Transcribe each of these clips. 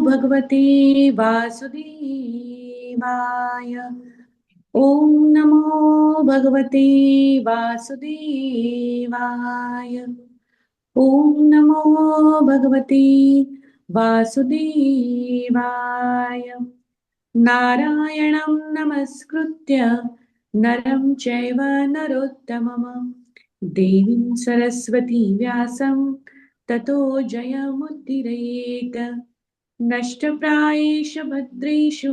भगवते वासुदेवाय। ओम नमो भगवते वासुदेवाय। ओम नमो भगवते वासुदेवाय। नारायणं नमस्कृत्य नरं चैव नरोत्तमं देवीं सरस्वती व्यासं ततो जयमुदीरयेत्। नष्टप्रायेषु भद्रेषु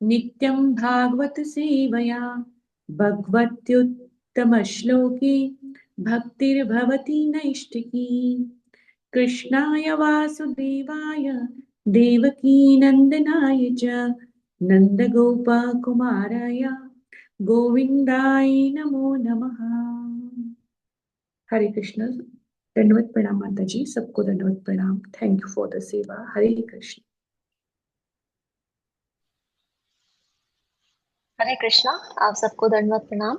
नित्यं भागवत सेवया भगवत्युत्तमश्लोके भक्तिर्भवति नैष्टिकी। कृष्णाय वासुदेवाय देवकीनन्दनाय च नन्दगोपकुमाराय गोविन्दाय नमो नमः। हरे कृष्ण। दंडवत प्रणाम माता जी, सबको दंडवत प्रणाम। थैंक यू फॉर द सेवा। हरे कृष्ण। हरे कृष्णा। आप सबको दंडवत प्रणाम।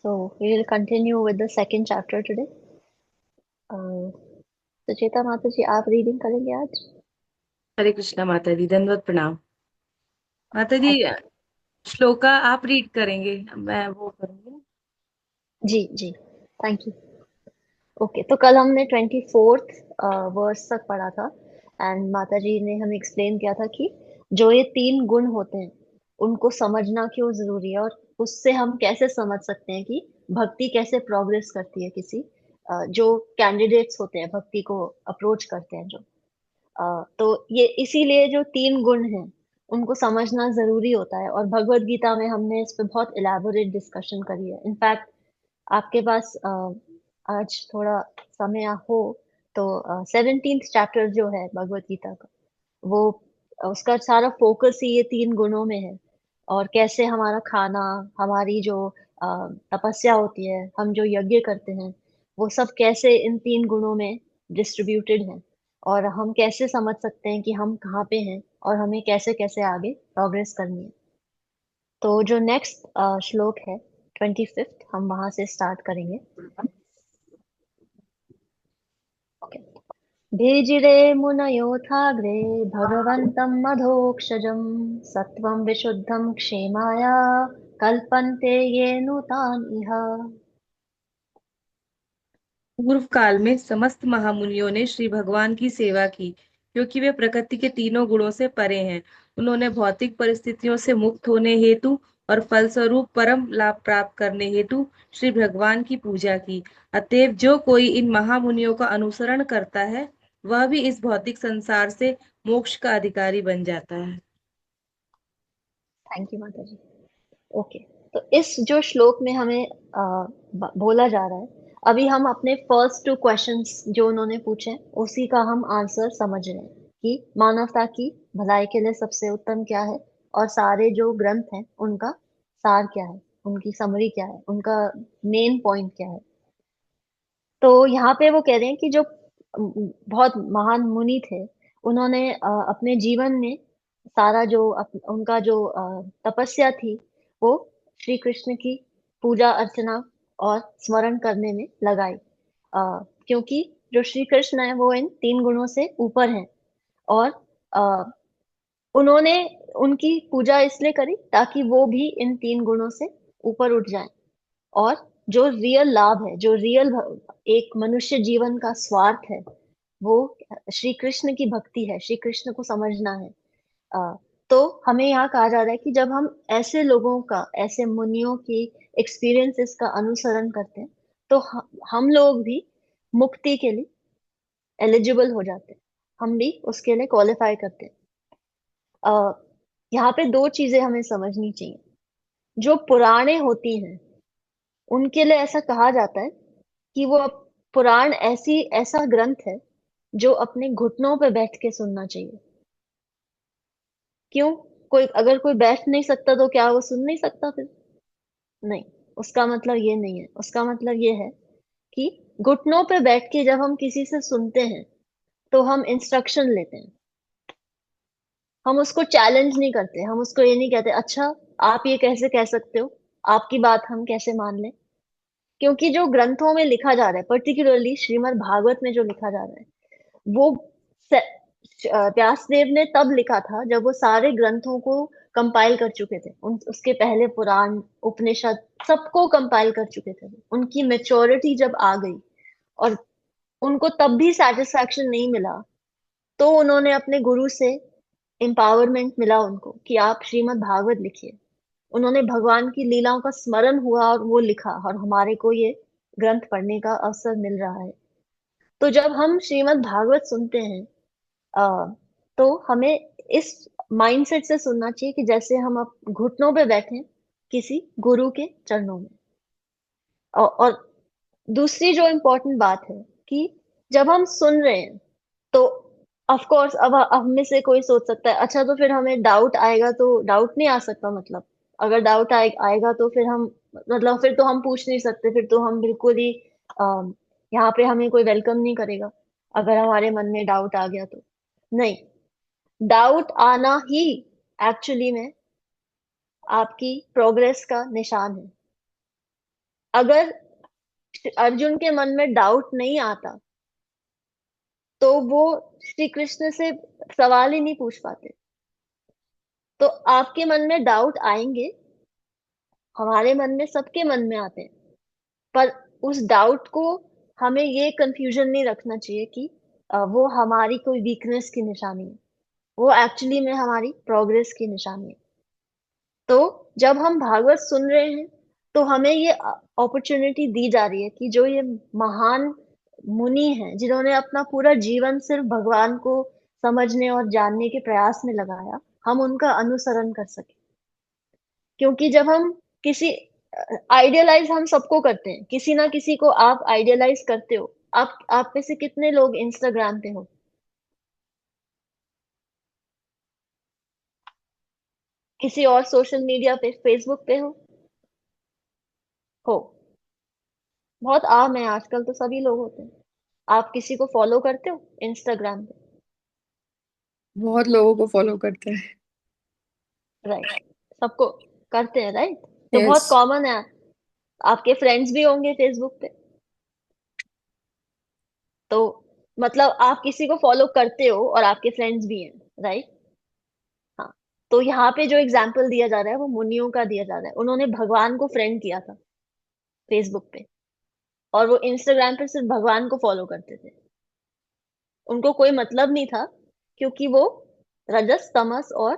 So we will continue with the second chapter today. Sucheta माता जी, आप रीडिंग करेंगे आज? हरे कृष्णा माता दी, दंडवत प्रणाम। माता जी, Okay. श्लोका आप रीड करेंगे, मैं वो करूंगी। जी जी, थैंक यू। ओके, तो कल हमने 24th वर्स तक पढ़ा था एंड माता जी ने हमें एक्सप्लेन किया था कि जो ये तीन गुण होते हैं उनको समझना क्यों जरूरी है और उससे हम कैसे समझ सकते हैं कि भक्ति कैसे प्रोग्रेस करती है किसी जो कैंडिडेट्स होते हैं भक्ति को अप्रोच करते हैं जो तो ये इसीलिए जो तीन गुण हैं उनको समझना जरूरी होता है और भगवत गीता में हमने इस पे बहुत इलेबोरेट डिस्कशन करी है। इनफैक्ट आपके पास आज थोड़ा समय हो तो 17th चैप्टर जो है भगवत गीता का वो उसका सारा फोकस ही ये तीन गुणों में है और कैसे हमारा खाना, हमारी जो तपस्या होती है, हम जो यज्ञ करते हैं वो सब कैसे इन तीन गुणों में डिस्ट्रीब्यूटेड है और हम कैसे समझ सकते हैं कि हम कहाँ पे हैं और हमें कैसे कैसे आगे प्रोग्रेस करनी है। तो जो नेक्स्ट श्लोक है 25th, हम वहां से स्टार्ट करेंगे। ओके। भेजिरे मुनयोथाग्रे भगवन्तं मधोक्षजं सत्वं विशुद्धं क्षेमाय कल्पन्ते ये नूतान इह। पूर्व काल में समस्त महामुनियों ने श्री भगवान की सेवा की, क्योंकि वे प्रकृति के तीनों गुणों से परे हैं। उन्होंने भौतिक परिस्थितियों से मुक्त होने हेतु और फलस्वरूप परम लाभ प्राप्त करने हेतु श्री भगवान की पूजा की। अतएव जो कोई इन महामुनियों का अनुसरण करता है वह भी इस भौतिक संसार से मोक्ष का अधिकारी बन जाता है। थैंक यू माता जी। ओके, तो इस जो श्लोक में हमें बोला जा रहा है, अभी हम अपने फर्स्ट टू क्वेश्चंस जो उन्होंने पूछे उसी का हम आंसर समझ रहे हैं कि मानवता की भलाई के लिए सबसे उत्तम क्या है और सारे जो ग्रंथ हैं उनका सार क्या है, उनकी समरी क्या है, उनका मेन पॉइंट क्या है। तो यहाँ पे वो कह रहे हैं कि जो बहुत महान मुनि थे उन्होंने अपने जीवन में सारा जो उनका जो तपस्या थी वो श्री कृष्ण की पूजा अर्चना और स्मरण करने में लगाई, क्योंकि जो श्री कृष्ण है वो इन तीन गुणों से ऊपर हैं और अ, उन्होंने उनकी पूजा इसलिए करी ताकि वो भी इन तीन गुणों से ऊपर उठ जाएं और जो रियल लाभ है, जो रियल एक मनुष्य जीवन का स्वार्थ है वो श्री कृष्ण की भक्ति है, श्री कृष्ण को समझना है। अ, तो हमें यहाँ कहा जा रहा है कि जब हम ऐसे लोगों का, ऐसे मुनियों की एक्सपीरियंसेस का अनुसरण करते हैं तो हम लोग भी मुक्ति के लिए एलिजिबल हो जाते हैं, हम भी उसके लिए क्वालिफाई करते हैं। अ, यहाँ पे दो चीजें हमें समझनी चाहिए। जो पुराणे होती हैं उनके लिए ऐसा कहा जाता है कि वो पुराण ऐसा ग्रंथ है जो अपने घुटनों पे बैठ के सुनना चाहिए। क्यों? अगर कोई बैठ नहीं सकता तो क्या वो सुन नहीं सकता फिर? नहीं, उसका मतलब ये नहीं है। उसका मतलब ये है कि घुटनों पे बैठ के जब हम किसी से सुनते हैं तो हम इंस्ट्रक्शन लेते हैं, हम उसको चैलेंज नहीं करते, हम उसको ये नहीं कहते अच्छा आप ये कैसे कह सकते हो, आपकी बात हम कैसे मान लें। क्योंकि जो ग्रंथों में लिखा जा रहा है, पर्टिकुलरली श्रीमद् भागवत में जो लिखा जा रहा है वो व्यासदेव ने तब लिखा था जब वो सारे ग्रंथों को कंपाइल कर चुके थे, उसके पहले पुराण, उपनिषद सबको कंपाइल कर चुके थे। उनकी मेच्योरिटी जब आ गई और उनको तब भी सेटिस्फैक्शन नहीं मिला, तो उन्होंने अपने गुरु से एम्पावरमेंट मिला उनको कि आप श्रीमद् भागवत लिखिए। उन्होंने भगवान की लीलाओं का स्मरण हुआ और वो लिखा, और हमारे को ये ग्रंथ पढ़ने का अवसर मिल रहा है। तो जब हम श्रीमद् भागवत सुनते हैं, तो हमें इस माइंडसेट से सुनना चाहिए कि जैसे हम अब घुटनों पे बैठे हैं किसी गुरु के चरणों में। और दूसरी जो इम्पोर्टेंट बात है कि जब हम सुन रहे हैं, तो ऑफ कोर्स अब हम में से कोई सोच सकता है, अच्छा तो फिर हमें डाउट आएगा, तो डाउट नहीं आ सकता मतलब, अगर डाउट आएगा तो फिर हम, मतलब फिर तो हम पूछ नहीं सकते, फिर तो हम बिल्कुल ही यहाँ पे हमें कोई वेलकम नहीं करेगा अगर हमारे मन में डाउट आ गया तो। नहीं, डाउट आना ही एक्चुअली में आपकी प्रोग्रेस का निशान है। अगर अर्जुन के मन में डाउट नहीं आता, तो वो श्री कृष्ण से सवाल ही नहीं पूछ पाते। तो आपके मन में डाउट आएंगे, हमारे मन में, सबके मन में आते हैं, पर उस डाउट को हमें ये कंफ्यूजन नहीं रखना चाहिए कि वो हमारी कोई वीकनेस की निशानी है। वो एक्चुअली में हमारी प्रोग्रेस की निशानी है। तो जब हम भागवत सुन रहे हैं, तो हमें ये अपॉर्चुनिटी दी जा रही है कि जो ये महान मुनि हैं, जिन्होंने अपना पूरा जीवन सिर्फ भगवान को समझने और जानने के प्रयास में लगाया, हम उनका अनुसरण कर सके। क्योंकि जब हम किसी, आइडियलाइज हम सबको करते हैं, किसी ना किसी को आप आइडियलाइज करते हो। आप में से कितने लोग इंस्टाग्राम पे हो, किसी और सोशल मीडिया पे, फेसबुक पे हो? बहुत आम है आजकल, तो सभी लोग होते हैं। आप किसी को फॉलो करते हो इंस्टाग्राम पे? बहुत लोगों को फॉलो करते हैं। राइट, सबको करते हैं, राइट। तो यस। बहुत कॉमन है। आपके फ्रेंड्स भी होंगे फेसबुक पे, तो मतलब आप किसी को फॉलो करते हो और आपके फ्रेंड्स भी हैं, राइट। हाँ, तो यहाँ पे जो एग्जाम्पल दिया जा रहा है वो मुनियों का दिया जा रहा है। उन्होंने भगवान को फ्रेंड किया था फेसबुक पे, और वो इंस्टाग्राम पे सिर्फ भगवान को फॉलो करते थे। उनको कोई मतलब नहीं था, क्योंकि वो रजस, तमस और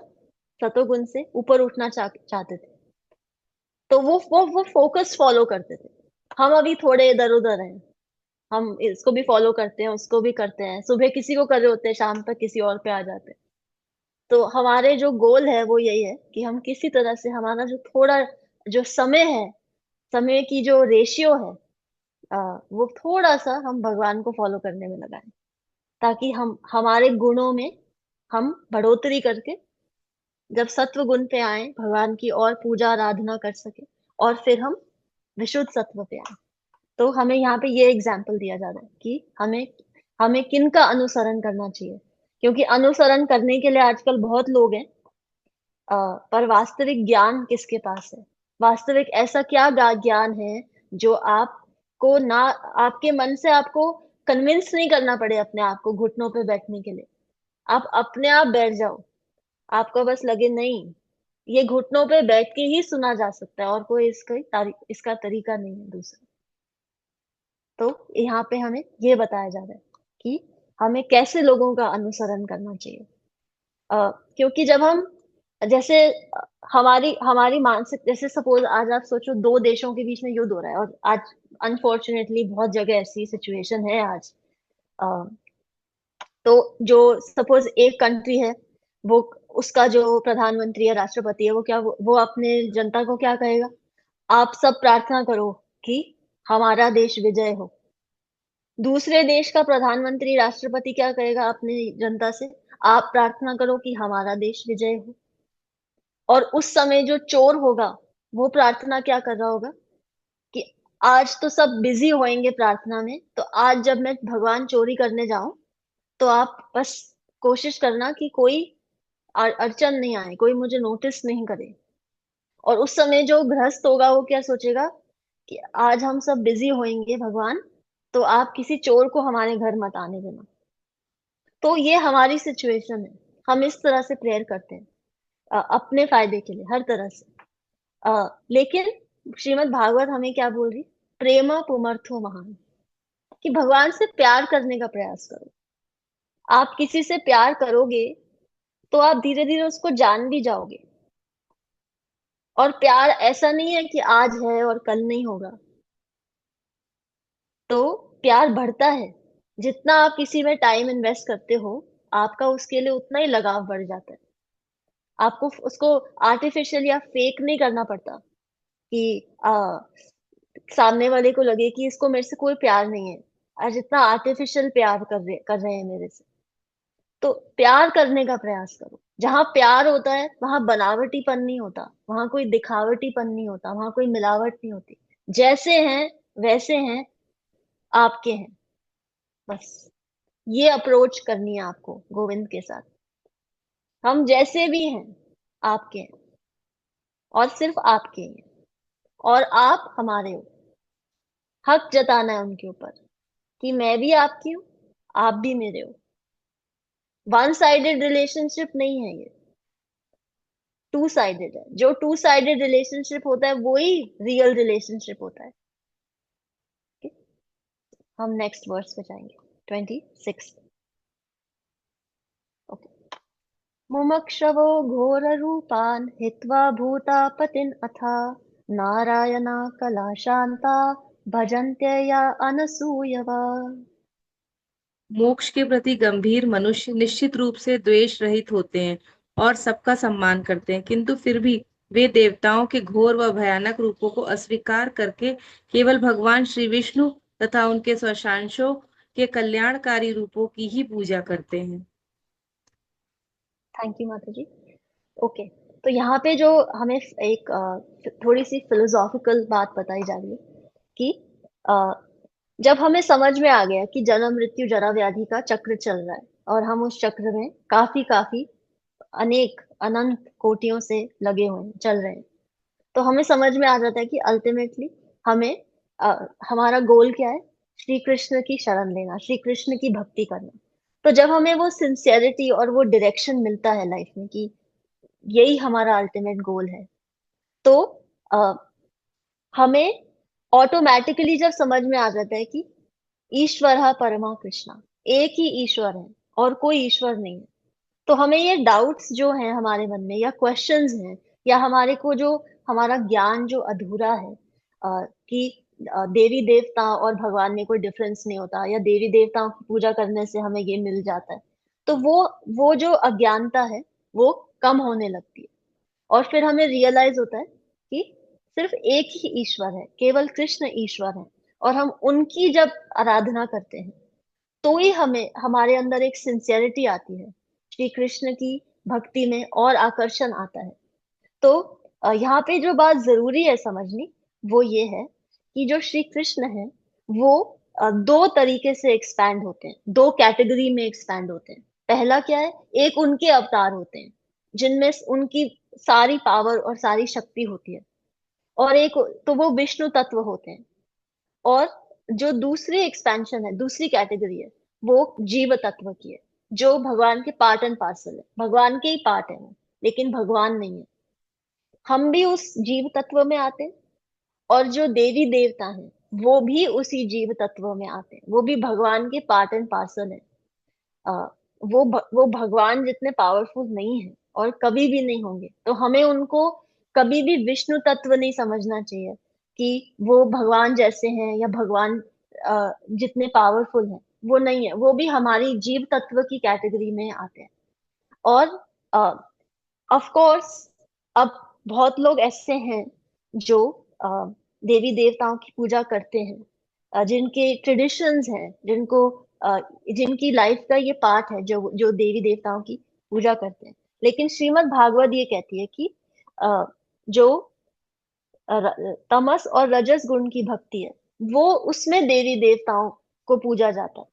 सतोगुण से ऊपर उठना चाहते थे। तो वो फोकस फॉलो करते थे। हम अभी थोड़े इधर उधर हैं, हम इसको भी फॉलो करते हैं, उसको भी करते हैं, सुबह किसी को कर रहे होते हैं, शाम तक किसी और पे आ जाते हैं। तो हमारे जो गोल है वो यही है कि हम किसी तरह से हमारा जो थोड़ा, जो समय है, समय की जो रेशियो है, वो थोड़ा सा हम भगवान को फॉलो करने में लगाएं, ताकि हम हमारे गुणों में हम बढ़ोतरी करके जब सत्व गुण पे आए, भगवान की और पूजा आराधना कर सके, और फिर हम विशुद्ध सत्व पे आए। तो हमें यहाँ पे ये एग्जाम्पल दिया जा रहा है कि हमें हमें किन का अनुसरण करना चाहिए। क्योंकि अनुसरण करने के लिए आजकल बहुत लोग हैं, पर वास्तविक ज्ञान किसके पास है? वास्तविक ऐसा क्या ज्ञान है जो आपको ना, आपके मन से आपको कन्विंस नहीं करना पड़े अपने आप को घुटनों पे बैठने के लिए। आप अपने आप बैठ जाओ, आपको बस लगे नहीं, ये घुटनों पे बैठ के ही सुना जा सकता है, और कोई इसका तरीका नहीं है दूसरा। तो यहाँ पे हमें ये बताया जा रहा है कि हमें कैसे लोगों का अनुसरण करना चाहिए। क्योंकि जब हम, जैसे हमारी हमारी मानसिक, जैसे सपोज आज आप सोचो दो देशों के बीच में युद्ध हो रहा है, और आज अनफॉर्चुनेटली बहुत जगह ऐसी सिचुएशन है आज। अ, तो जो सपोज एक कंट्री है, वो, उसका जो प्रधानमंत्री है, राष्ट्रपति है, वो क्या, वो अपने जनता को क्या कहेगा? आप सब प्रार्थना करो कि हमारा देश विजय हो। दूसरे देश का प्रधानमंत्री, राष्ट्रपति क्या कहेगा अपनी जनता से? आप प्रार्थना करो कि हमारा देश विजय हो। और उस समय जो चोर होगा, वो प्रार्थना क्या कर रहा होगा कि आज तो सब बिजी होंगे प्रार्थना में, तो आज जब मैं भगवान चोरी करने जाऊं, तो आप बस कोशिश करना कि कोई अड़चन नहीं आए, कोई मुझे नोटिस नहीं करे। और उस समय जो गृहस्थ होगा वो क्या सोचेगा कि आज हम सब बिजी होंगे भगवान, तो आप किसी चोर को हमारे घर मत आने देना। तो ये हमारी सिचुएशन है, हम इस तरह से प्रेयर करते हैं अपने फायदे के लिए हर तरह से। लेकिन श्रीमद् भागवत हमें क्या बोल रही? प्रेम पुमर्थो महान, कि भगवान से प्यार करने का प्रयास करो। आप किसी से प्यार करोगे तो आप धीरे धीरे उसको जान भी जाओगे। और प्यार ऐसा नहीं है कि आज है और कल नहीं होगा। तो प्यार बढ़ता है, जितना आप किसी में टाइम इन्वेस्ट करते हो आपका उसके लिए उतना ही लगाव बढ़ जाता है। आपको उसको आर्टिफिशियल या फेक नहीं करना पड़ता कि सामने वाले को लगे कि इसको मेरे से कोई प्यार नहीं है, और जितना आर्टिफिशियल प्यार कर रहे हैं मेरे से। तो प्यार करने का प्रयास करो। जहां प्यार होता है वहां बनावटीपन नहीं होता, वहां कोई दिखावटीपन नहीं होता, वहां कोई मिलावट नहीं होती। जैसे हैं वैसे हैं, आपके हैं, बस। ये अप्रोच करनी है आपको गोविंद के साथ। हम जैसे भी हैं आपके हैं, और सिर्फ आपके हैं, और आप हमारे हो। हक जताना है उनके ऊपर कि मैं भी आपकी हूँ, आप भी मेरे हो। वन साइडेड रिलेशनशिप नहीं है ये, टू साइडेड है। जो टू साइडेड रिलेशनशिप होता है वही रियल रिलेशनशिप होता है। Okay? हम नेक्स्ट वर्स पे जाएंगे, 26। ओके। मुमक्षवो घोर रूपान हित्वा भूतापतिन अथा नारायणा कला शांता भजन्त्य या अनसूयवा। मोक्ष के प्रति गंभीर मनुष्य निश्चित रूप से द्वेष रहित होते हैं और सबका सम्मान करते हैं, किंतु फिर भी वे देवताओं के घोर व भयानक रूपों को अस्वीकार करके केवल भगवान श्री विष्णु तथा उनके स्वशांशों के कल्याणकारी रूपों की ही पूजा करते हैं। थैंक यू माता जी। ओके, तो यहाँ पे जो हमें एक थोड़ी सी फिलोसॉफिकल बात बताई जा रही है कि अ, जब हमें समझ में आ गया कि जन्म मृत्यु जरा व्याधि का चक्र चल रहा है और हम उस चक्र में काफी काफी अनेक अनंत कोटियों से लगे हुए हैं, चल रहे हैं, तो हमें समझ में आ जाता है कि अल्टीमेटली हमें हमारा गोल क्या है? श्री कृष्ण की शरण लेना, श्री कृष्ण की भक्ति करना। तो जब हमें वो सिंसियरिटी और वो डायरेक्शन मिलता है लाइफ में कि यही हमारा अल्टीमेट गोल है, तो अ, हमें ऑटोमेटिकली जब समझ में आ जाता है कि ईश्वर परमा कृष्णा, एक ही ईश्वर है और कोई ईश्वर नहीं है, तो हमें ये डाउट्स जो हैं हमारे मन में, या क्वेश्चंस हैं, या हमारे को जो हमारा ज्ञान जो अधूरा है कि देवी देवता और भगवान में कोई डिफरेंस नहीं होता, या देवी देवताओं की पूजा करने से हमें ये मिल जाता है, तो वो जो अज्ञानता है वो कम होने लगती है। और फिर हमें रियलाइज होता है कि सिर्फ एक ही ईश्वर है, केवल कृष्ण ईश्वर है, और हम उनकी जब आराधना करते हैं तो ही हमें हमारे अंदर एक सिंसियरिटी आती है, श्री कृष्ण की भक्ति में और आकर्षण आता है। तो यहाँ पे जो बात जरूरी है समझनी वो ये है कि जो श्री कृष्ण है वो दो तरीके से एक्सपैंड होते हैं, दो कैटेगरी में एक्सपैंड होते हैं। पहला क्या है? एक उनके अवतार होते हैं जिनमें उनकी सारी पावर और सारी शक्ति होती है, और एक तो वो विष्णु तत्व होते हैं। और जो दूसरी एक्सपेंशन है, दूसरी कैटेगरी है, वो जीव तत्व की है, जो भगवान के पार्ट एंड पार्सल है, भगवान के ही पार्ट है वो, लेकिन भगवान नहीं है। हम भी उस जीव तत्व में आते हैं, और जो देवी देवता हैं वो भी उसी जीव तत्व में आते हैं, वो भी भगवान के पार्ट एंड पार्सल है। आ, वो भगवान जितने पावरफुल नहीं है और कभी भी नहीं होंगे, तो हमें उनको कभी भी विष्णु तत्व नहीं समझना चाहिए कि वो भगवान जैसे हैं, या भगवान जितने पावरफुल हैं वो नहीं है। वो भी हमारी जीव तत्व की कैटेगरी में आते हैं। और ऑफ कोर्स अब बहुत लोग ऐसे हैं जो अ, देवी देवताओं की पूजा करते हैं, जिनके ट्रेडिशंस हैं, जिनकी लाइफ का ये पार्ट है, जो जो देवी देवताओं की पूजा करते हैं। लेकिन श्रीमद् भागवत ये कहती है कि जो तमस और रजस गुण की भक्ति है वो उसमें देवी देवताओं को पूजा जाता है,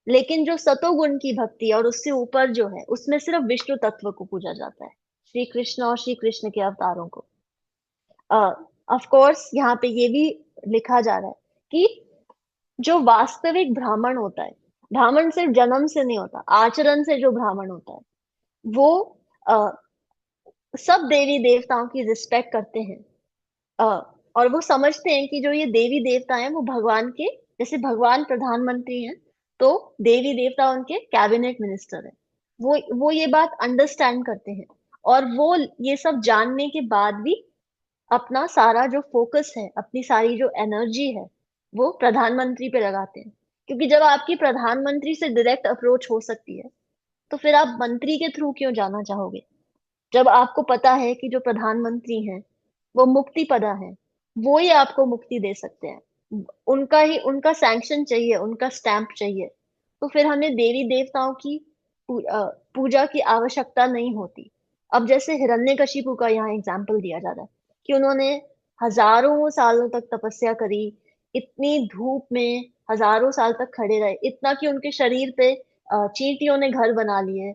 लेकिन जो सतोगुण की भक्ति है और उससे ऊपर जो है उसमें सिर्फ विष्णु तत्व को पूजा जाता है, श्री कृष्ण और श्री कृष्ण के अवतारों को। ऑफ कोर्स यहाँ पे ये भी लिखा जा रहा है कि जो वास्तविक ब्राह्मण होता है ब्राह्मण सिर्फ जन्म से नहीं होता, आचरण से जो ब्राह्मण होता है वो अ, सब देवी देवताओं की रिस्पेक्ट करते हैं। अ, और वो समझते हैं कि जो ये देवी देवता हैं वो भगवान के, जैसे भगवान प्रधानमंत्री हैं तो देवी देवता उनके कैबिनेट मिनिस्टर है। वो ये बात अंडरस्टैंड करते हैं, और वो ये सब जानने के बाद भी अपना सारा जो फोकस है, अपनी सारी जो एनर्जी है वो प्रधानमंत्री पे लगाते हैं। क्योंकि जब आपकी प्रधानमंत्री से डायरेक्ट अप्रोच हो सकती है तो फिर आप मंत्री के थ्रू क्यों जाना चाहोगे? जब आपको पता है कि जो प्रधानमंत्री हैं वो मुक्ति पदा है, वो ही आपको मुक्ति दे सकते हैं, उनका सैंक्शन चाहिए, उनका स्टैंप चाहिए, तो फिर हमें देवी देवताओं की पूजा की आवश्यकता नहीं होती। अब जैसे हिरण्यकशिपु का यहाँ एग्जाम्पल दिया जा रहा है कि उन्होंने हजारों सालों तक तपस्या करी, इतनी धूप में हजारों साल तक खड़े रहे, इतना कि उनके शरीर पे चींटियों ने घर बना लिए,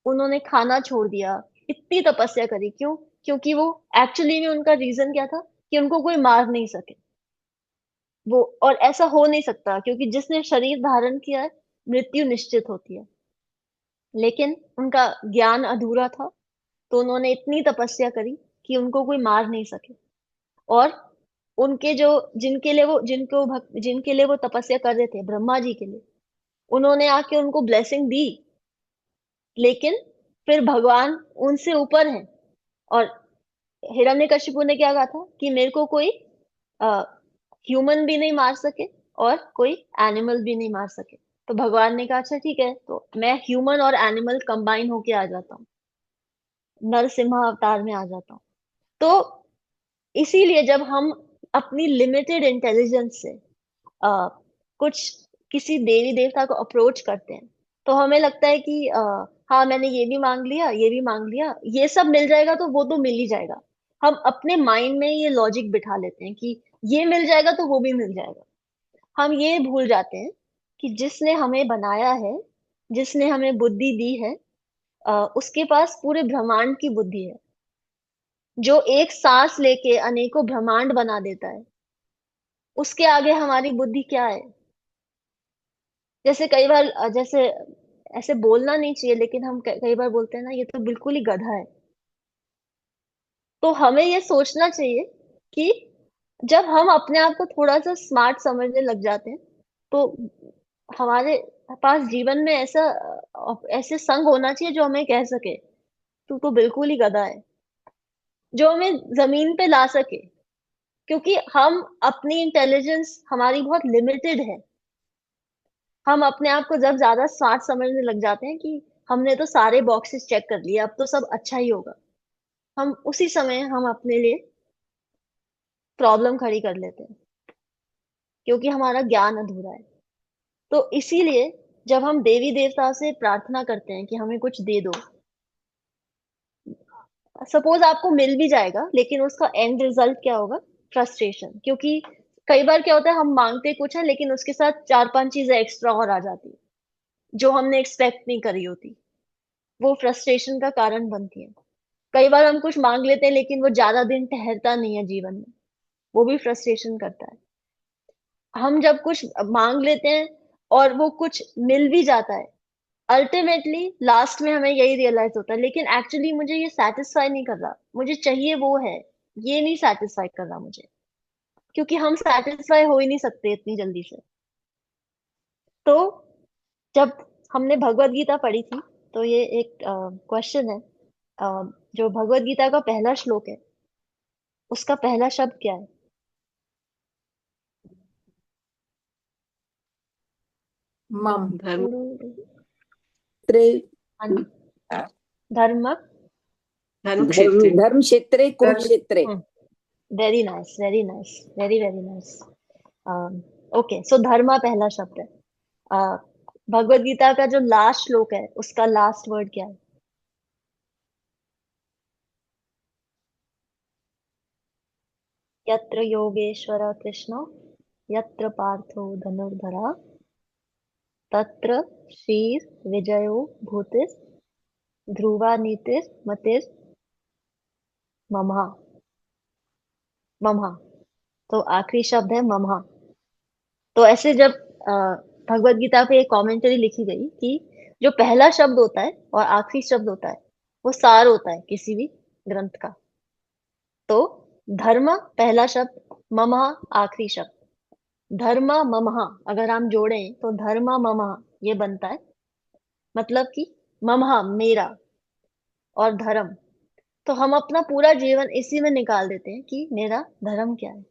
उन्होंने खाना छोड़ दिया, इतनी तपस्या करी। क्यों? क्योंकि वो एक्चुअली में उनका रीजन क्या था कि उनको कोई मार नहीं सके। वो, और ऐसा हो नहीं सकता क्योंकि जिसने शरीर धारण किया है मृत्यु निश्चित होती है। लेकिन उनका ज्ञान अधूरा था, तो उन्होंने इतनी तपस्या करी कि उनको कोई मार नहीं सके। और उनके जो, जिनके लिए वो तपस्या कर रहे थे, ब्रह्मा जी के लिए, उन्होंने आके उनको ब्लेसिंग दी। लेकिन फिर भगवान उनसे ऊपर है, और हिरण्यकशिपु ने क्या कहा था कि मेरे को कोई ह्यूमन भी नहीं मार सके और कोई एनिमल भी नहीं मार सके। तो भगवान ने कहा अच्छा ठीक है, तो मैं ह्यूमन और एनिमल कंबाइन होके आ जाता हूँ, नरसिम्हा अवतार में आ जाता हूँ। तो इसीलिए जब हम अपनी लिमिटेड इंटेलिजेंस से कुछ किसी देवी देवता को अप्रोच करते हैं तो हमें लगता है कि हाँ मैंने ये भी मांग लिया, ये भी मांग लिया, ये सब मिल जाएगा तो वो तो मिल ही जाएगा। हम अपने माइंड में ये लॉजिक बिठा लेते हैं कि ये मिल जाएगा तो वो भी मिल जाएगा। हम ये भूल जाते हैं कि जिसने हमें बनाया है, जिसने हमें बुद्धि दी है, उसके पास पूरे ब्रह्मांड की बुद्धि है। जो एक सांस लेके अनेकों ब्रह्मांड बना देता है, उसके आगे हमारी बुद्धि क्या है? जैसे कई बार जैसे ऐसे बोलना नहीं चाहिए, लेकिन हम कई बार बोलते हैं ना, ये तो बिल्कुल ही गधा है। तो हमें ये सोचना चाहिए कि जब हम अपने आप को थोड़ा सा स्मार्ट समझने लग जाते हैं तो हमारे पास जीवन में ऐसे संग होना चाहिए जो हमें कह सके तू तो बिल्कुल ही गधा है, जो हमें जमीन पे ला सके। क्योंकि हम अपनी इंटेलिजेंस हमारी बहुत लिमिटेड है। हम अपने आप को जब ज्यादा स्मार्ट समझने लग जाते हैं कि हमने तो सारे बॉक्सेस चेक कर लिए, अब तो सब अच्छा ही होगा, हम उसी समय हम अपने लिए प्रॉब्लम खड़ी कर लेते हैं, क्योंकि हमारा ज्ञान अधूरा है। तो इसीलिए जब हम देवी देवता से प्रार्थना करते हैं कि हमें कुछ दे दो, सपोज आपको मिल भी जाएगा लेकिन उसका एंड रिजल्ट क्या होगा? फ्रस्ट्रेशन। क्योंकि कई बार क्या होता है, हम मांगते कुछ है लेकिन उसके साथ चार पांच चीजें एक्स्ट्रा और आ जाती है जो हमने एक्सपेक्ट नहीं करी होती, वो फ्रस्ट्रेशन का कारण बनती है। कई बार हम कुछ मांग लेते हैं लेकिन वो ज्यादा दिन ठहरता नहीं है जीवन में, वो भी फ्रस्ट्रेशन करता है। हम जब कुछ मांग लेते हैं और वो कुछ मिल भी जाता है, अल्टीमेटली लास्ट में हमें यही रियलाइज होता है लेकिन एक्चुअली मुझे ये सेटिस्फाई नहीं कर रहा, मुझे चाहिए वो है, ये नहीं सेटिस्फाई कर रहा मुझे। क्योंकि हम सेटिस्फाई हो ही नहीं सकते इतनी जल्दी से। तो जब हमने भगवत गीता पढ़ी थी तो ये एक क्वेश्चन है, जो भगवत गीता का पहला श्लोक है उसका पहला शब्द क्या है? मम धर्म त्रे हाँ जी, धर्म। धर्म क्षेत्र धर्म क्षेत्रे कुरुक्षेत्रे। Very nice, very nice, very very nice. Okay, so dharma पहला शब्द है। भगवत गीता का जो लास्ट श्लोक है उसका लास्ट वर्ड क्या है? यत्र योगेश्वर कृष्ण यत्र पार्थो धनुर्धरा तत्र श्रीर विजयो भूतिर ध्रुवा नीतिर मतिर ममहा। ममहा, तो आखिरी शब्द है ममहा। तो ऐसे जब भगवत गीता पे एक कमेंट्री लिखी गई कि जो पहला शब्द होता है और आखिरी शब्द होता है वो सार होता है किसी भी ग्रंथ का। तो धर्म पहला शब्द, ममः आखिरी शब्द। धर्म ममः अगर हम जोड़ें तो धर्म ममः ये बनता है, मतलब कि ममः मेरा और धर्म। तो हम अपना पूरा जीवन इसी में निकाल देते हैं कि मेरा धर्म क्या है।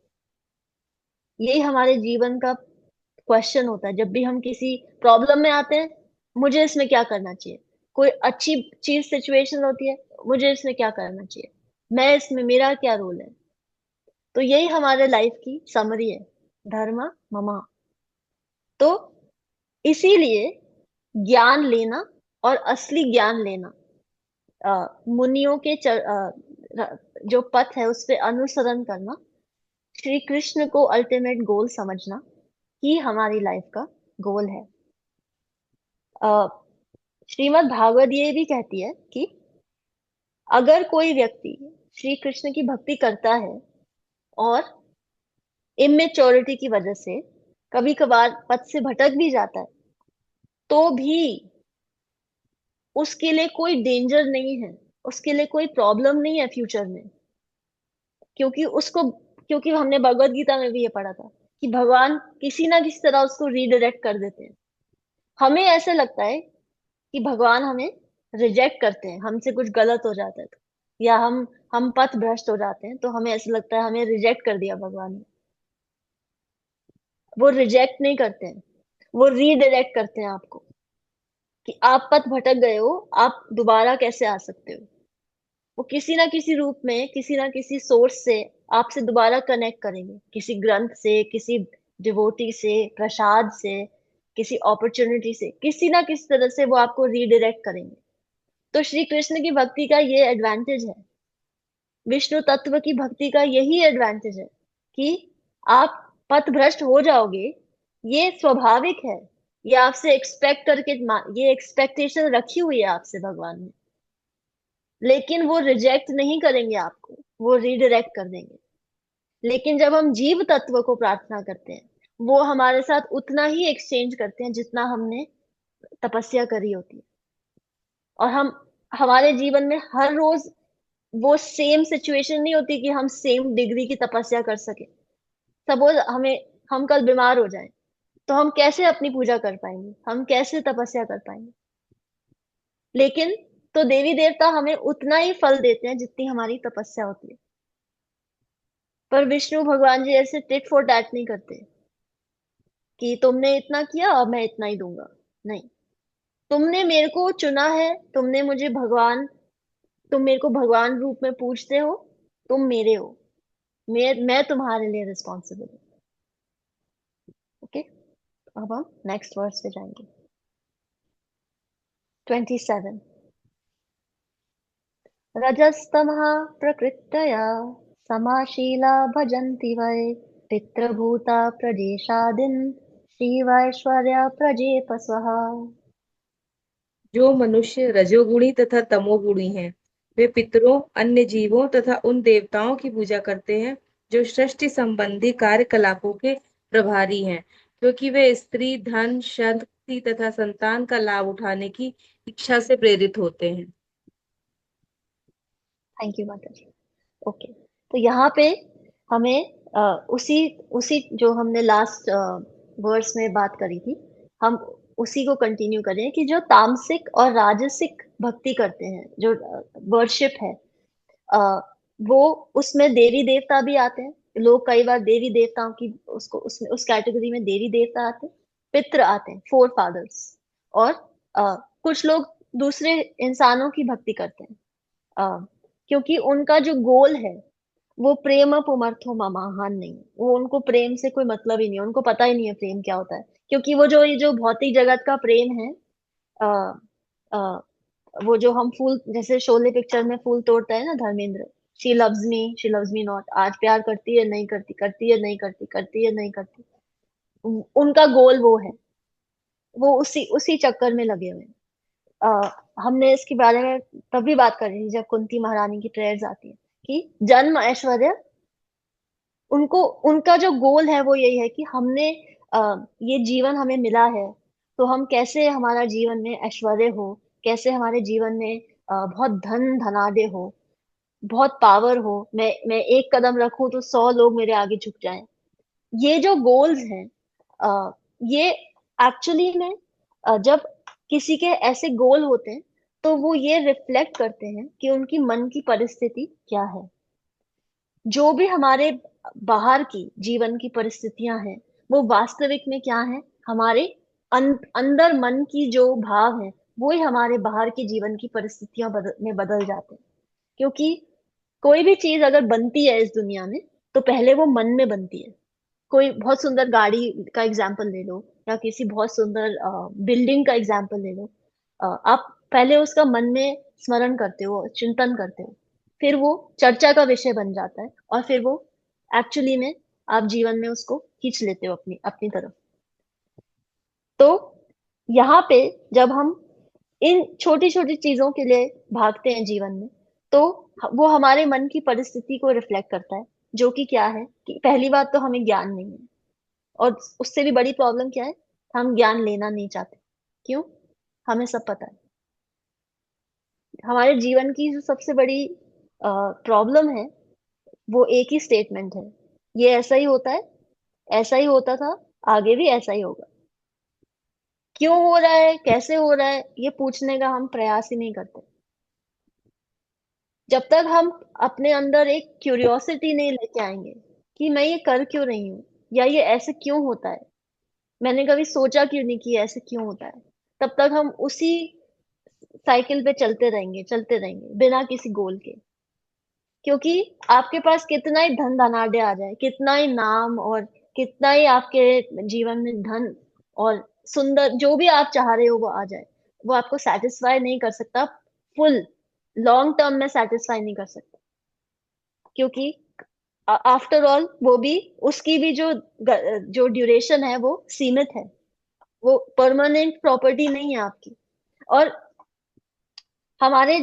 यही हमारे जीवन का क्वेश्चन होता है जब भी हम किसी प्रॉब्लम में आते हैं, मुझे इसमें क्या करना चाहिए। कोई अच्छी चीज सिचुएशन होती है, मुझे इसमें क्या करना चाहिए, मैं इसमें मेरा क्या रोल है। तो यही हमारे लाइफ की समरी है, धर्म ममा। तो इसीलिए ज्ञान लेना और असली ज्ञान लेना, मुनियों के जो पथ है उस पे अनुसरण करना, श्री कृष्ण को अल्टीमेट गोल समझना ही हमारी लाइफ का गोल है। श्रीमद् भागवत ये भी कहती है कि अगर कोई व्यक्ति श्री कृष्ण की भक्ति करता है और इमेच्योरिटी की वजह से कभी कभार पथ से भटक भी जाता है, तो भी उसके लिए कोई डेंजर नहीं है, उसके लिए कोई प्रॉब्लम नहीं है फ्यूचर में। क्योंकि हमने भगवत गीता में भी ये पढ़ा था कि भगवान किसी ना किसी तरह उसको रीडायरेक्ट कर देते हैं। हमें ऐसे लगता है कि भगवान हमें रिजेक्ट करते हैं, हमसे कुछ गलत हो जाता है तो, या हम पथ भ्रष्ट हो जाते हैं तो हमें ऐसा लगता है हमें रिजेक्ट कर दिया भगवान ने। वो रिजेक्ट नहीं करते हैं, वो रीडायरेक्ट करते हैं आपको कि आप पथ भटक गए हो, आप दोबारा कैसे आ सकते हो। वो किसी ना किसी रूप में, किसी ना किसी सोर्स से आपसे दोबारा कनेक्ट करेंगे, किसी ग्रंथ से, किसी डिवोटी से, प्रसाद से, किसी अपॉर्चुनिटी से, किसी ना किसी तरह से वो आपको रीडायरेक्ट करेंगे। तो श्री कृष्ण की भक्ति का ये एडवांटेज है, विष्णु तत्व की भक्ति का यही एडवांटेज है कि आप पथ भ्रष्ट हो जाओगे, ये स्वाभाविक है। ये आपसे एक्सपेक्ट करके, ये एक्सपेक्टेशन रखी हुई है आपसे भगवान ने, लेकिन वो रिजेक्ट नहीं करेंगे आपको, वो रीडायरेक्ट कर देंगे। लेकिन जब हम जीव तत्व को प्रार्थना करते हैं, वो हमारे साथ उतना ही एक्सचेंज करते हैं जितना हमने तपस्या करी होती है। और हमारे जीवन में हर रोज वो सेम सिचुएशन नहीं होती कि हम सेम डिग्री की तपस्या कर सके। सपोज हम कल बीमार हो जाएं, तो हम कैसे अपनी पूजा कर पाएंगे, हम कैसे तपस्या कर पाएंगे। लेकिन तो देवी देवता हमें उतना ही फल देते हैं जितनी हमारी तपस्या होती है। पर विष्णु भगवान जी ऐसे टिट फॉर टैट नहीं करते कि तुमने इतना किया और मैं इतना ही दूंगा। नहीं, तुमने मेरे को चुना है, तुम मेरे को भगवान रूप में पूजते हो, तुम मेरे हो, मैं तुम्हारे लिए रिस्पॉन्सिबल हूँ। ओके, अब हम नेक्स्ट वर्स पे जाएंगे। 27। रजस्तमः प्रकृतया समाशीला भजन्ति वै पितृभूता प्रजेशादिन श्रीवैश्वर्य प्रजेपस्वः। जो मनुष्य रजोगुणी तथा तमोगुणी हैं, वे पितरों, अन्य जीवों तथा उन देवताओं की पूजा करते हैं जो सृष्टि संबंधी कार्यकलापों के प्रभारी हैं, क्योंकि वे स्त्री, धन, शक्ति तथा संतान का लाभ उठाने की इच्छा से प्रेरित होते हैं। थैंक यू माता जी। ओके, तो यहाँ पे हमें उसी उसी जो हमने लास्ट वर्स में बात करी थी, हम उसी को कंटिन्यू करें कि जो तामसिक और राजसिक भक्ति करते हैं, जो वर्शिप है, वो उसमें देवी देवता भी आते हैं। लोग कई बार देवी देवताओं की उसको उसमें उस कैटेगरी में देवी देवता आते हैं, पितृ आते हैं, फोर फादर्स, और कुछ लोग दूसरे इंसानों की भक्ति करते हैं, क्योंकि उनका जो गोल है वो प्रेम पुमर्थो ममाहान नहीं है। वो उनको प्रेम से कोई मतलब ही नहीं है, उनको पता ही नहीं है प्रेम क्या होता है। क्योंकि वो जो ये जो भौतिक जगत का प्रेम है, आ, आ, वो जो हम फूल, जैसे शोले पिक्चर में फूल तोड़ता है ना Dharmendra, she loves me not, आज प्यार करती है नहीं करती, करती है नहीं करती, करती है नहीं करती, उनका गोल वो है। वो उसी उसी चक्कर में लगे हुए हैं। हमने इसके बारे में तभी बात करी थी जब कुंती महारानी की प्रेयर्स आती है कि जन्म ऐश्वर्य, उनको उनका जो गोल है वो यही है कि हमने ये जीवन हमें मिला है, तो हम कैसे हमारा जीवन में ऐश्वर्य हो, कैसे हमारे जीवन में बहुत धन धनाढ्य हो, बहुत पावर हो, मैं एक कदम रखूं तो 100 लोग मेरे आगे झुक जाएं। ये जो गोल्स हैं, ये एक्चुअली में जब किसी के ऐसे गोल होते हैं तो वो ये रिफ्लेक्ट करते हैं कि उनकी मन की परिस्थिति क्या है। जो भी हमारे बाहर की जीवन की परिस्थितियां हैं वो वास्तविक में क्या है, हमारे अंदर मन की जो भाव है वो ही हमारे बाहर की जीवन की परिस्थितियां में बदल जाते हैं। क्योंकि कोई भी चीज अगर बनती है इस दुनिया में तो पहले वो मन में बनती है। कोई बहुत सुंदर गाड़ी का एग्जाम्पल ले लो या किसी बहुत सुंदर बिल्डिंग का एग्जाम्पल ले लो। आप पहले उसका मन में स्मरण करते हो, चिंतन करते हो, फिर वो चर्चा का विषय बन जाता है और फिर वो एक्चुअली में आप जीवन में उसको खींच लेते हो अपनी अपनी तरफ। तो यहाँ पे जब हम इन छोटी छोटी चीजों के लिए भागते हैं जीवन में, तो वो हमारे मन की परिस्थिति को रिफ्लेक्ट करता है, जो कि क्या है कि पहली बात तो हमें ज्ञान नहीं है, और उससे भी बड़ी प्रॉब्लम क्या है, हम ज्ञान लेना नहीं चाहते। क्यों? हमें सब पता है। हमारे जीवन की जो सबसे बड़ी प्रॉब्लम है वो एक ही स्टेटमेंट है, ये ऐसा ही होता है, ऐसा ही होता था, आगे भी ऐसा ही होगा। क्यों हो रहा है, कैसे हो रहा है, ये पूछने का हम प्रयास ही नहीं करते। जब तक हम अपने अंदर एक क्यूरियोसिटी नहीं लेके आएंगे कि मैं ये कर क्यों रही हूँ, या ये ऐसे क्यों होता है, मैंने कभी सोचा क्यों नहीं कि ऐसे क्यों होता है, तब तक हम उसी साइकिल पे चलते रहेंगे बिना किसी गोल के। क्योंकि आपके पास कितना ही धन धनाढ्य आ जाए, कितना ही नाम और कितना ही आपके जीवन में धन और सुंदर जो भी आप चाह रहे हो वो आ जाए, वो आपको सेटिस्फाई नहीं कर सकता, फुल लॉन्ग टर्म में सेटिस्फाई नहीं कर सकता। क्योंकि आफ्टर ऑल वो भी, उसकी भी जो ड्यूरेशन है वो सीमित है, वो परमानेंट प्रॉपर्टी नहीं है आपकी। और हमारे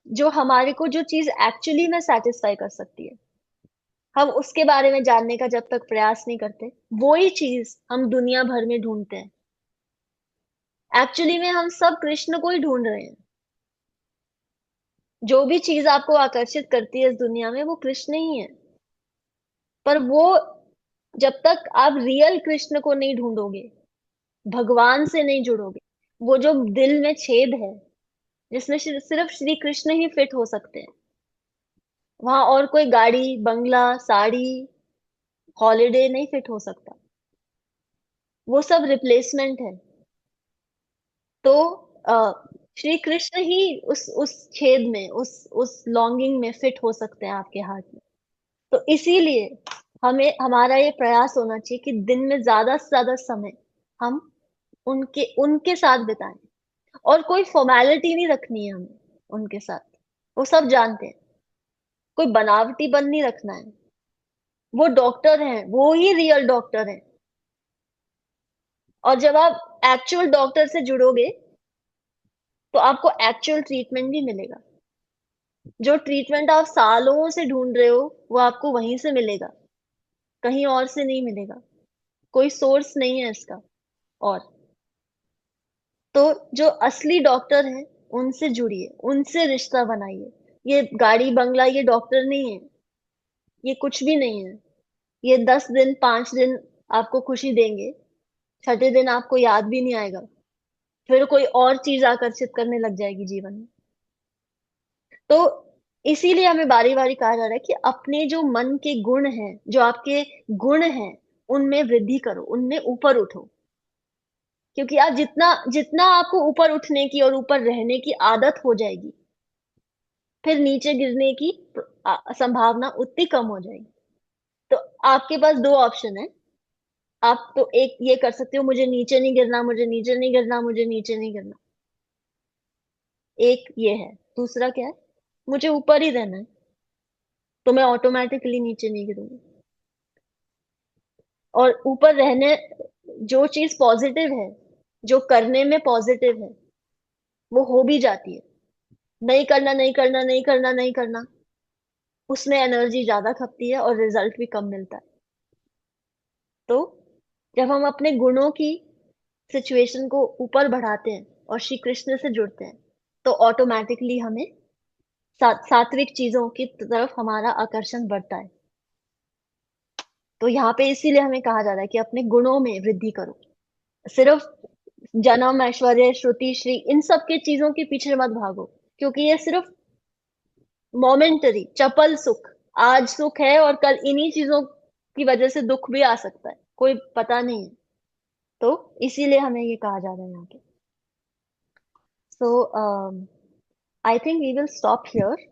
जो हमारे को जो चीज एक्चुअली में सेटिस्फाई कर सकती है, हम उसके बारे में जानने का जब तक प्रयास नहीं करते, वो ही चीज हम दुनिया भर में ढूंढते हैं। एक्चुअली में हम सब कृष्ण को ही ढूंढ रहे हैं। जो भी चीज आपको आकर्षित करती है इस दुनिया में वो कृष्ण ही है। पर वो, जब तक आप रियल कृष्ण को नहीं ढूंढोगे, भगवान से नहीं जुड़ोगे, वो जो दिल में छेद है जिसमें सिर्फ श्री कृष्ण ही फिट हो सकते हैं, वहां और कोई गाड़ी बंगला साड़ी हॉलिडे नहीं फिट हो सकता, वो सब रिप्लेसमेंट है। तो श्री कृष्ण ही उस छेद में, उस लॉन्गिंग में फिट हो सकते हैं आपके हार्ट में। तो इसीलिए हमें हमारा ये प्रयास होना चाहिए कि दिन में ज्यादा से ज्यादा समय हम उनके उनके साथ बिताएं, और कोई फॉर्मेलिटी नहीं रखनी है हमें उनके साथ, वो सब जानते हैं। कोई बनावटी बन नहीं रखना है, वो डॉक्टर हैं, वो ही रियल डॉक्टर हैं। और जब आप एक्चुअल डॉक्टर से जुड़ोगे तो आपको एक्चुअल ट्रीटमेंट भी मिलेगा। जो ट्रीटमेंट आप सालों से ढूंढ रहे हो वो आपको वहीं से मिलेगा, कहीं और से नहीं मिलेगा, कोई सोर्स नहीं है इसका। और तो जो असली डॉक्टर हैं उनसे जुड़िए, उनसे रिश्ता बनाइए। ये गाड़ी बंगला ये डॉक्टर नहीं है, ये कुछ भी नहीं है। ये 10 दिन 5 दिन आपको खुशी देंगे, छठे दिन आपको याद भी नहीं आएगा, फिर कोई और चीज आकर्षित करने लग जाएगी जीवन में। तो इसीलिए हमें बारी बारी कहा जा रहा है कि अपने जो मन के गुण हैं, जो आपके गुण हैं, उनमें वृद्धि करो, उनमें ऊपर उठो। क्योंकि आप जितना जितना आपको ऊपर उठने की और ऊपर रहने की आदत हो जाएगी, फिर नीचे गिरने की संभावना उतनी कम हो जाएगी। तो आपके पास दो ऑप्शन है। आप तो एक ये कर सकते हो, मुझे नीचे नहीं गिरना, मुझे नीचे नहीं गिरना, मुझे नीचे नहीं गिरना, एक ये है। दूसरा क्या है, मुझे ऊपर ही रहना है, तो मैं ऑटोमेटिकली नीचे नहीं गिरूंगी। और ऊपर रहने, जो चीज पॉजिटिव है, जो करने में पॉजिटिव है, वो हो भी जाती है। नहीं करना नहीं करना नहीं करना नहीं करना, उसमें एनर्जी ज्यादा खपती है और रिजल्ट भी कम मिलता है। तो जब हम अपने गुणों की सिचुएशन को ऊपर बढ़ाते हैं और श्री कृष्ण से जुड़ते हैं, तो ऑटोमेटिकली हमें सात्विक चीजों की तरफ हमारा आकर्षण बढ़ता है। तो यहाँ पे इसीलिए हमें कहा जा रहा है कि अपने गुणों में वृद्धि करो। सिर्फ जन्म, ऐश्वर्य, श्रुति, श्री, इन सब के चीजों के पीछे मत भागो, क्योंकि ये सिर्फ मोमेंटरी, चपल सुख, आज सुख है और कल इन्हीं चीजों की वजह से दुख भी आ सकता है, कोई पता नहीं है। तो इसीलिए हमें ये कहा जा रहा है यहाँ पे। So I think we will stop here.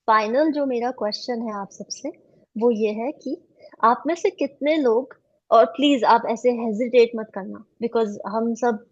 Final जो मेरा क्वेश्चन है आप सबसे, वो ये है कि आप में से कितने लोग, और प्लीज आप ऐसे हेजिटेट मत करना, बिकॉज हम सब